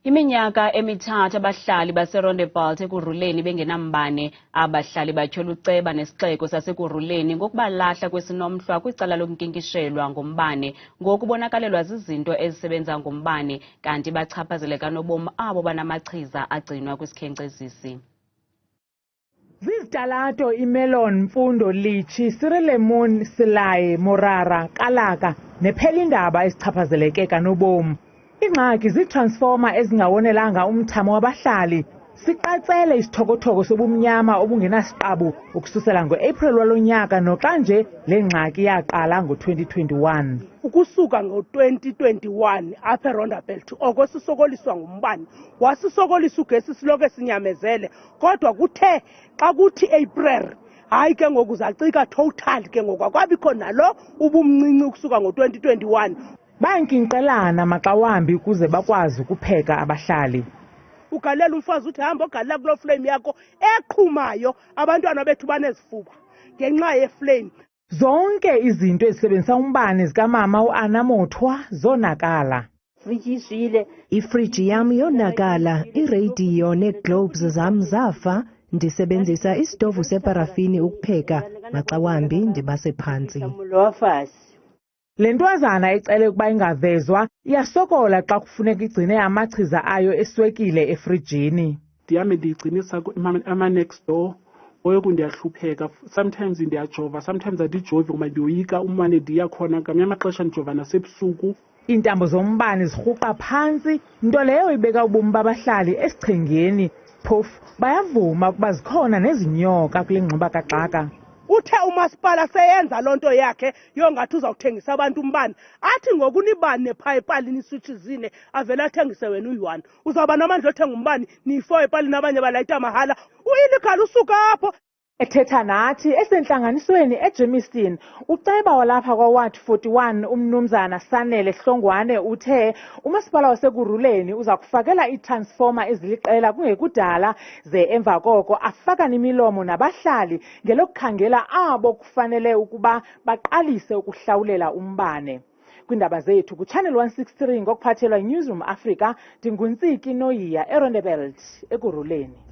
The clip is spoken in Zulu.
Yiminyaka emithathu abahlali baseRondebult ekuRhuleni bengenambane, abahlali batyhola uceba nesixeko sasekuRhuleni ngokubalahla kwesinomhlwa kwicala lokunkinkishelwa ngombane, ngoku bonakalelwa zizinto ezisebenza ngombane, kanti ibachaphazele kanobom aabo banamachica agcinwa kwisikhenkcezisi. Zizitalato imelon, mfundo, litchi, sirilemon, silaye, morara, kalaka nephelindaba ezichaphazeleke kanobom. Ingxaki ziitransforma ezingawonelanga umthamo wabahlali. Siqatsele isithokotoko sobumnyama obungenasiqabu ukususela ngo-April walo nyaka, noxa nje le ngxaki yaqala ngo-2021. Ukusuka ngo-2021 apha eRondebult oko sisokoliswa ngumbane, wasisokolisa ugesi siloke sinyamezele, kodwa kuthe xa kuthi April hayi ke ngoku zacika total, ke ngoku akwabikho nalo ubumncinci ukusuka ngo-2021. Bayankinqelana maxa wambi ukuze bakwazi ukupheka abahlali. Ugalela umfazi uthi hamba ogalela kuloo flame yakho eqhumayo, abantwana bethu banezifuba ngenxa yeflame. Zonke izinto ezisebenzisa umbane zikamama uAnamothwa zonakala. Ifriji yam yonakala, irediyo neeglobes zam zafa. Ndisebenzisa isitovu separafini ukupheka, maxa wambi ndibase phantsi. Le ntwazana ecele ukuba ingavezwa iyasokola xa kufuneka igcine amachiza ayo eswekile efrijini. Ndiyame ndiyigcinisa ama-next door, oyoku ndiyahlupheka. Sometimes ndiyajova, sometimes andijovi ngoba ndiyoyika umane ndiyakhona. Ngamanye amaxesha ndijova nasebusuku. Iintambo zombane zirhuqa phantsi, nto leyo ibeka ubomi babahlali esichengeni. Phofu bayavuma ukuba zikhona nezinyoka kule ngxuba kaxaka. Uthe umasipala seyenza loo nto yakhe yongathi uzawuthengisa abantu umbane, athi ngoku nibane phaa epalini iswitshi zine avele athengise wena uyi-1. Uzawuba namandla othenga umbane niyi-4 epalini, abanye balayita mahala. Uyiligala usuka apho. Ethetha nathi esentlanganisweni eJemiston, uceba walapha kwaWard 41 umnumzana Sanele Hlongwane uthe umasipala wasekuRhuleni uza kufakela iitransforma eziliqela kungekudala, ze emva koko afaka nemilomo nabahlali ngelokukhangela abo kufanele ukuba baqalise ukuhlawulela umbane. Kwiindaba zethu kuChannel 163 ngokuphathelwa yiNewsroom Africa, ndinguntsiki Noyiya eRondebult ekuRhuleni.